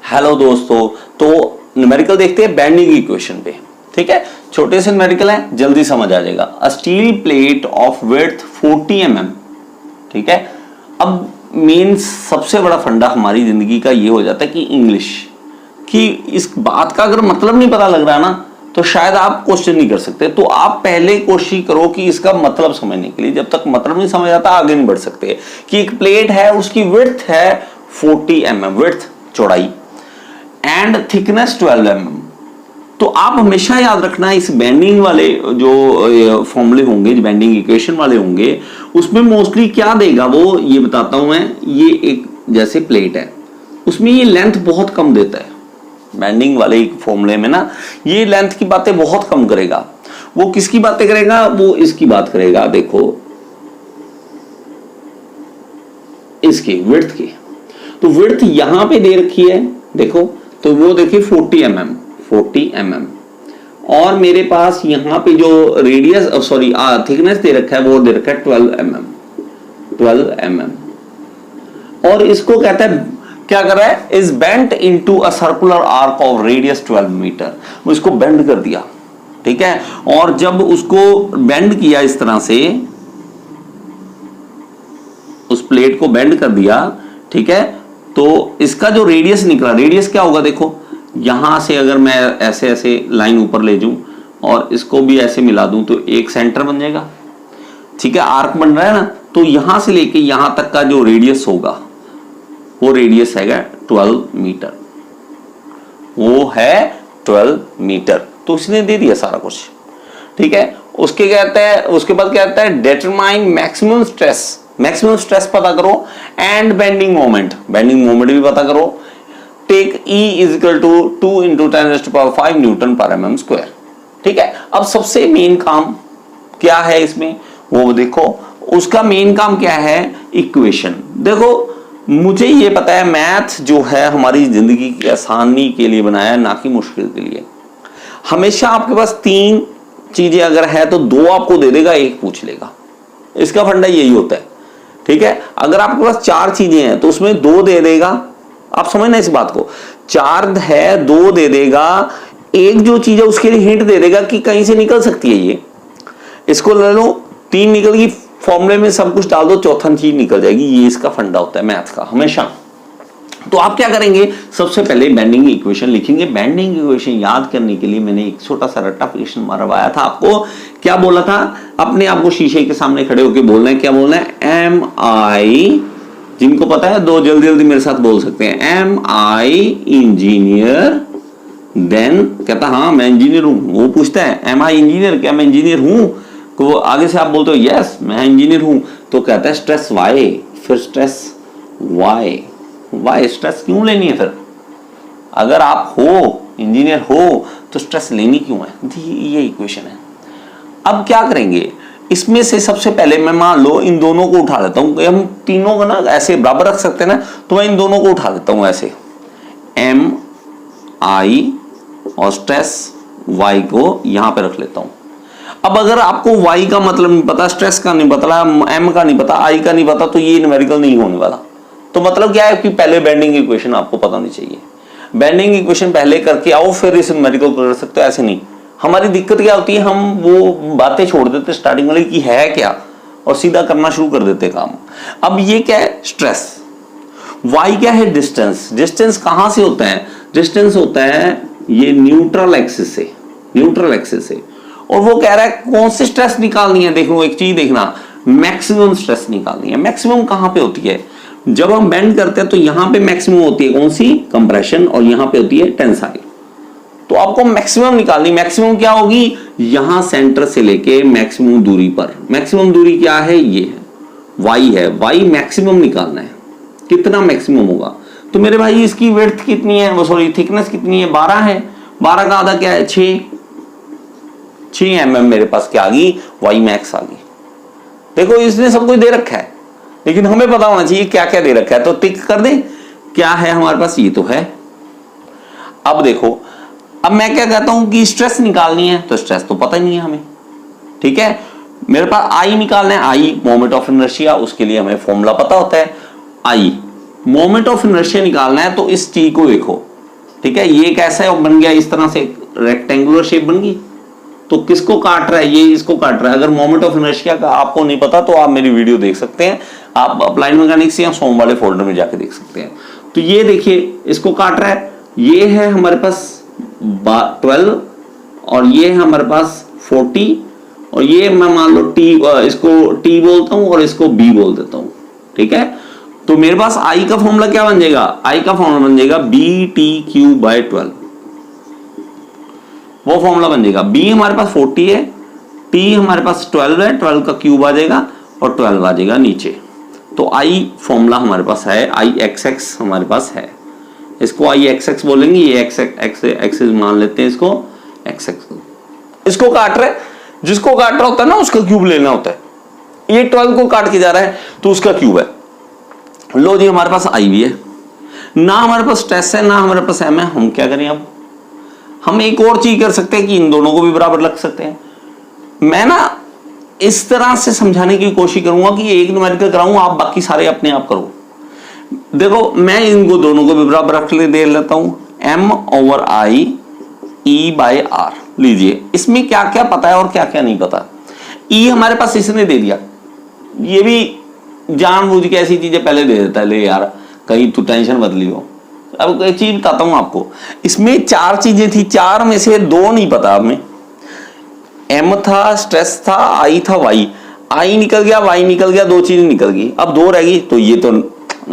Hello दोस्तों, तो numerical देखते हैं बेंडिंग इक्वेशन पे। ठीक है, छोटे से न्यूमेरिकल है, जल्दी समझ आ जाएगा। A steel plate of width 40 mm। ठीक है, अब मीन्स सबसे बड़ा फंडा हमारी जिंदगी का ये हो जाता है कि इंग्लिश कि इस बात का अगर मतलब नहीं पता लग रहा ना तो शायद आप क्वेश्चन नहीं कर सकते। तो आप पहले कोशिश करो कि इसका मतलब समझने के लिए, जब तक मतलब नहीं समझ आता आगे नहीं बढ़ सकते। कि एक प्लेट है, उसकी विड्थ है 40 mm, विड्थ चौड़ाई, एंड थिकनेस 12 mm। तो आप हमेशा याद रखना इस बेंडिंग वाले जो फॉर्मूले होंगे, जो बेंडिंग इक्वेशन वाले होंगे, उसमें मोस्टली क्या देगा वो ये बताता हूं मैं। ये एक जैसे प्लेट है, उसमें ये लेंथ बहुत कम देता है। बेंडिंग वाले फॉर्मूले में ना ये लेंथ की बातें बहुत कम करेगा। वो किसकी बातें करेगा? वो इसकी बात करेगा। देखो इसकी विड्थ की, तो विड्थ यहां पे दे रखी है, देखो तो वो देखिए 40 mm, और मेरे पास यहां पे जो रेडियस सॉरी थिकनेस दे रखा है वो दे रखा है 12 mm। और इसको कहता है, क्या कर रहा है? Is bent into a circular arc of radius 12 metre. उसको बेंड कर दिया। ठीक है, और जब उसको बेंड किया इस तरह से, उस प्लेट को बेंड कर दिया, ठीक है, तो इसका जो रेडियस निकला, रेडियस क्या होगा? देखो यहां से अगर मैं ऐसे ऐसे लाइन ऊपर ले जाऊं और इसको भी ऐसे मिला दूं तो एक सेंटर बन जाएगा। ठीक है, आर्क बन रहा है ना, तो यहां से लेके यहां तक का जो रेडियस होगा वो रेडियस है 12 मीटर, वो है 12 मीटर। तो उसने दे दिया सारा कुछ। ठीक है, उसके कहते हैं, उसके बाद कहता है determine maximum stress. Maximum stress पता करो and bending moment, bending moment भी पता करो। Take E is equal to 2 × 10⁵ newton per mm square. ठीक है, अब सबसे मेन काम क्या है इसमें वो देखो। उसका मेन काम क्या है? इक्वेशन। देखो मुझे ये पता है मैथ जो है हमारी जिंदगी की आसानी के लिए बनाया है, ना कि मुश्किल के लिए। हमेशा आपके पास 3 चीजें अगर है तो 2 आपको दे देगा, 1 पूछ लेगा। इसका फंडा यही होता है। ठीक है, अगर आपके पास 4 चीजें हैं तो उसमें 2 दे देगा। आप समझना इस बात को, 4 है 2 दे देगा, 1 जो चीज है उसके लिए हिंट दे देगा कि कहीं से निकल सकती है ये। इसको ले लो, 3 निकल गई, फॉर्मूले में सब कुछ डाल दो, चौथा चीज निकल जाएगी। ये इसका फंडा होता है मैथ का हमेशा। तो आप क्या करेंगे? सबसे पहले बेंडिंग इक्वेशन लिखेंगे। बेंडिंग इक्वेशन याद करने के लिए मैंने एक छोटा सा रट्टा क्वेश्चन मरवाया था आपको। क्या बोला था? अपने आप को शीशे के सामने खड़े होकर बोलना है। क्या बोलना है? एम आई, जिनको पता है 2 जल्दी जल्दी मेरे साथ बोल सकते हैं। एम आई इंजीनियर? देन कहता हाँ मैं इंजीनियर हूं। वो पूछता है एम आई इंजीनियर, क्या मैं इंजीनियर हूं? तो आगे से आप बोलते हो यस मैं इंजीनियर हूं, तो कहता है स्ट्रेस वाई। फिर स्ट्रेस वाई, वाई स्ट्रेस क्यों लेनी है? फिर अगर आप हो इंजीनियर हो तो स्ट्रेस लेनी क्यों है? ये इक्वेशन है। अब क्या करेंगे? इसमें से सबसे पहले मैं मान लो इन दोनों को उठा लेता हूं। हम तीनों को ना ऐसे बराबर रख सकते हैं ना, तो मैं इन दोनों को उठा लेता हूं ऐसे, एम आई और स्ट्रेस वाई को यहां पे रख लेता हूं। अब अगर आपको y का मतलब नहीं पता, स्ट्रेस का नहीं पता, m का नहीं पता, i का नहीं पता, तो ये न्यूमेरिकल नहीं होने वाला। तो मतलब क्या है कि पहले बेंडिंग इक्वेशन आपको पता नहीं चाहिए। बेंडिंग इक्वेशन पहले करके आओ फिर इस न्यूमेरिकल कर सकते हो, ऐसे नहीं। हमारी दिक्कत क्या होती है, हम वो बातें छोड़ देते स्टार्टिंग वाली कि है क्या, और सीधा करना शुरू कर देते काम। अब ये क्या है? स्ट्रेस। y क्या है? डिस्टेंस। डिस्टेंस कहां से होता है? डिस्टेंस होता है ये न्यूट्रल एक्सिस से, न्यूट्रल एक्सिस से। और वो कह रहा है कौन सी स्ट्रेस निकालनी है? देखो एक चीज देखना, मैक्सिमम स्ट्रेस निकालनी है। मैक्सिमम कहां पे होती है? जब हम बेंड करते हैं तो यहां पे मैक्सिमम होती है कौन सी? कंप्रेशन, और यहां पे होती है टेंसाइल। तो आपको मैक्सिमम निकालनी। मैक्सिमम क्या होगी? यहां सेंटर से लेके मैक्सिमम दूरी पर। मैक्सिमम दूरी क्या है? ये है y है। y मैक्सिमम निकालना है। कितना मैक्सिमम होगा? तो मेरे भाई इसकी विड्थ कितनी है, वो सॉरी थिकनेस कितनी है? 12 है। 12 का आधा क्या है? 6 mm मेरे पास क्या आ गई? y मैक्स आ गई। देखो इसने सब कुछ दे रखा है, लेकिन हमें पता होना चाहिए क्या क्या दे रखा है। तो टिक कर दे, क्या है हमारे पास? ये तो है। अब देखो, अब मैं क्या कहता हूं कि स्ट्रेस निकालनी है, तो स्ट्रेस तो पता ही नहीं है हमें। ठीक है, मेरे पास आई निकालना है। आई मोमेंट ऑफ इनर्शिया, उसके लिए हमें फॉर्मूला पता होता है। आई मोमेंट ऑफ इनर्शिया निकालना है, तो इस चीज को देखो, ठीक है, ये कैसा बन गया, इस तरह से रेक्टेंगुलर शेप बन गई। तो किसको काट रहा है, ये इसको काट रहा है। अगर मोमेंट ऑफ इनर्शिया का आपको नहीं पता तो आप मेरी वीडियो देख सकते हैं, आप अप्लाइड मैकेनिक्स या सोम वाले फोल्डर में जाके देख सकते हैं। तो ये देखिए इसको काट रहा है, ये है हमारे पास 12 और ये है हमारे पास 40 और ये मैं मान लो टी, इसको टी बोलता हूं और इसको बी बोल देता हूं। ठीक है, तो मेरे पास आई का फॉर्मूला क्या बन जाएगा, आई का फॉर्मूला बन जाएगा बी टी क्यू बाय 12, वो फॉर्मूला बन जाएगा। बी हमारे पास 40 है, टी हमारे पास 12 है, 12 का क्यूब आ जाएगा और 12 आ जाएगा नीचे। तो आई फॉर्मूला हमारे पास है, आई एक्स एक्स हमारे पास है, इसको आई एक्स एक्स बोलेंगे, ये एक्स एक्स मान लेते हैं इसको एक्स एक्स। इसको काट रहे, जिसको काट रहा होता है ना उसका क्यूब लेना होता है, ये 12 को काट के जा रहा है तो उसका क्यूब है। लो जी, हमारे पास आई भी है ना, हमारे पास स्ट्रेस है ना हमारे पास एम है। हम क्या करें, अब हम एक और चीज कर सकते हैं कि इन दोनों को भी बराबर रख सकते हैं। मैं ना इस तरह से समझाने की कोशिश करूंगा कि एक न्यूमेरिकल कराऊं, आप बाकी सारे अपने आप करो। देखो मैं इनको दोनों को भी बराबर रख दे लेता हूं, m over I e by R. लीजिए इसमें क्या क्या पता है और क्या क्या नहीं पता। e हमारे पास इसने दे दिया, ये भी जानबूझ के ऐसी चीजें पहले दे देता है, ले यार कहीं तू टेंशन मत लियो। अब एक चीज बताता हूं आपको, इसमें 4 चीजें थी, 4 में से 2 नहीं पता हमें। m था, स्ट्रेस था, i था, y निकल गया, y निकल गया, 2 चीजें निकल गई, अब 2 रह गई। तो ये तो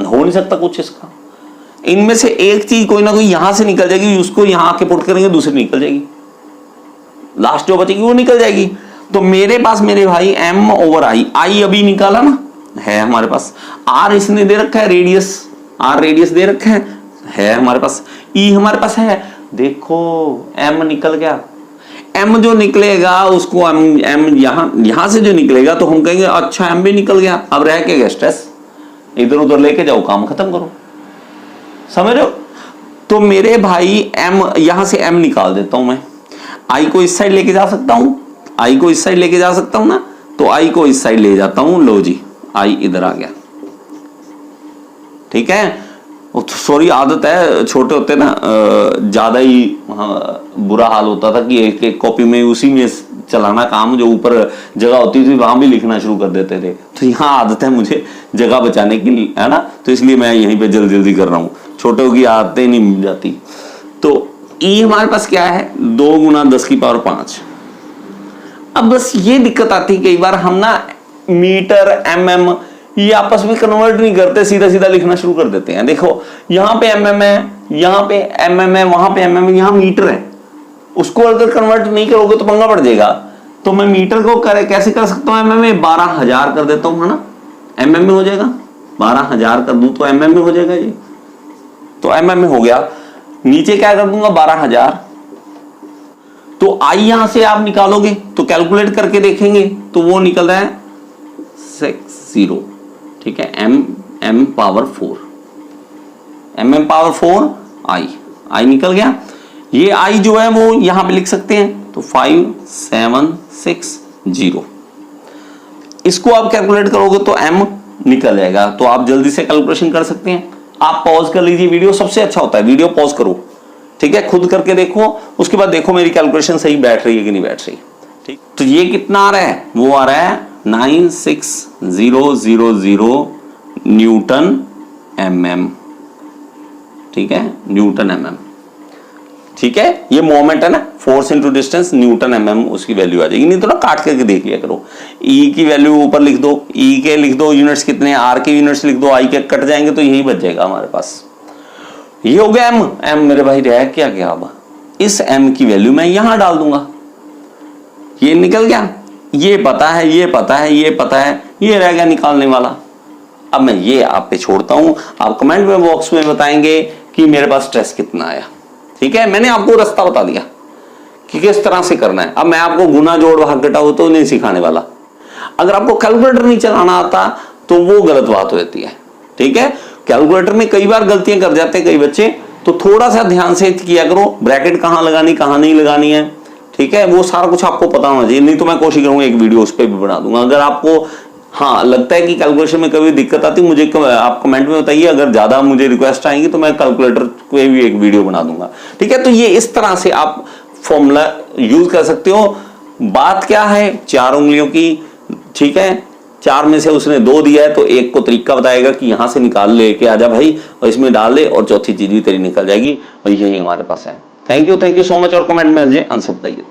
हो नहीं सकता कुछ इसका, इनमें से एक चीज कोई ना कोई यहां से निकल जाएगी, उसको यहां आके पुट करेंगे, दूसरी निकल जाएगी, लास्ट जो बचेगी वो निकल जाएगी। तो मेरे पास मेरे भाई m ओवर आई अभी निकाला ना है हमारे पास, r इसने दे रखा है, रेडियस दे रखा है हमारे पास, e हमारे पास है, देखो m निकल गया। m जो निकलेगा उसको m यहां से जो निकलेगा तो हम कहेंगे अच्छा m भी निकल गया। अब रह के गया स्ट्रेस, इधर उधर लेके जाओ, काम खत्म करो, समझ रहे हो। तो मेरे भाई m, यहां से m निकाल देता हूं मैं, i को इस साइड लेके जा सकता हूं, i को इस साइड लेके जा सकता हूं ना, तो i को इस साइड ले जाता हूं। लो जी, i इधर आ गया, ठीक है। सॉरी, आदत है, छोटे होते ना ज्यादा ही बुरा हाल होता था कि एक एक कॉपी में उसी में चलाना काम, जो ऊपर जगह होती थी वहां भी लिखना शुरू कर देते थे। तो यहाँ आदत है मुझे जगह बचाने की, है ना, तो इसलिए मैं यहीं पे जल्दी जल्दी कर रहा हूँ, छोटों की आदतें नहीं मिल जाती। तो ई हमारे पास क्या है, 2 गुना 10 की पावर 5। अब बस ये दिक्कत आती है कई बार हम ना मीटर mm ये आपस में कन्वर्ट नहीं करते, सीधा सीधा लिखना शुरू कर देते हैं। देखो यहाँ पे mm है, यहाँ पे mm है, वहां पे mm है, यहाँ मीटर है, उसको अगर कन्वर्ट नहीं करोगे तो पंगा पड़ जाएगा। तो मैं मीटर को कैसे कर सकता हूँ, mm में 12,000 कर देता हूँ, है ना, mm में हो जाएगा, 12,000 कर दूं तो mm में हो जाएगा ये, तो mm में हो गया। नीचे क्या कर दूंगा, 12,000। तो आई यहां से आप निकालोगे तो कैलकुलेट करके देखेंगे तो वो निकल रहा है 60, ठीक है, m पावर 4, mm पावर 4 आई निकल गया। ये आई जो है वो यहां पे लिख सकते हैं, तो 5760। इसको आप कैलकुलेट करोगे तो m निकल जाएगा। तो आप जल्दी से कैलकुलेशन कर सकते हैं। आप पॉज कर लीजिए वीडियो, सबसे अच्छा होता है वीडियो पॉज करो, ठीक है, खुद करके देखो, उसके बाद देखो मेरी कैलकुलेशन सही बैठ रही है कि नहीं बैठ रही। ठीक, तो ये कितना आ रहा है, वो आ रहा है 96000 न्यूटन mm, ठीक है, न्यूटन mm, ठीक है। ये मोमेंट है ना, force into distance Newton mm, उसकी वैल्यू आ जाएगी। नहीं तो ना काट करके देख लिया करो, E की वैल्यू ऊपर लिख दो, E के लिख दो यूनिट्स कितने, R के यूनिट्स लिख दो, I के कट जाएंगे तो यही बच जाएगा हमारे पास। ये हो गया m मेरे भाई रह क्या गया, अब इस m की वैल्यू मैं यहां डाल दूंगा, ये निकल गया, ये पता है, ये पता है, ये पता है, ये रह गया निकालने वाला। अब मैं ये आप पे छोड़ता हूं, आप कमेंट में बॉक्स में बताएंगे कि मेरे पास स्ट्रेस कितना आया, ठीक है। मैंने आपको रास्ता बता दिया कि किस तरह से करना है। अब मैं आपको गुना जोड़ भाग घटाओ तो नहीं सिखाने वाला। अगर आपको कैलकुलेटर नहीं चलाना आता तो वो गलत बात हो जाती है, ठीक है। कैलकुलेटर में कई बार गलतियां कर जाते हैं कई बच्चे, तो थोड़ा सा ध्यान से किया करो, ब्रैकेट कहां लगानी कहां नहीं लगानी है, ठीक है, वो सारा कुछ आपको पता होना चाहिए। नहीं तो मैं कोशिश करूंगा एक वीडियो उस पर भी बना दूंगा। अगर आपको हाँ, लगता है कि कैलकुलेशन में कभी दिक्कत आती है, मुझे आप कमेंट में बताइए, अगर ज्यादा मुझे रिक्वेस्ट आएंगी तो मैं कैलकुलेटर पे भी एक वीडियो बना दूंगा। ठीक है, तो ये इस तरह से आप फॉर्मूला यूज कर सकते हो। बात क्या है, 4 उंगलियों की। ठीक है, 4 में से उसने 2 दिया है, तो एक को तरीका बताएगा कि यहां से निकाल लेके आजा भाई और इसमें डाल ले, और चौथी चीज भी तेरी निकल जाएगी, और यही हमारे पास है। Thank you so much. और कमेंट में आंसर बताइए।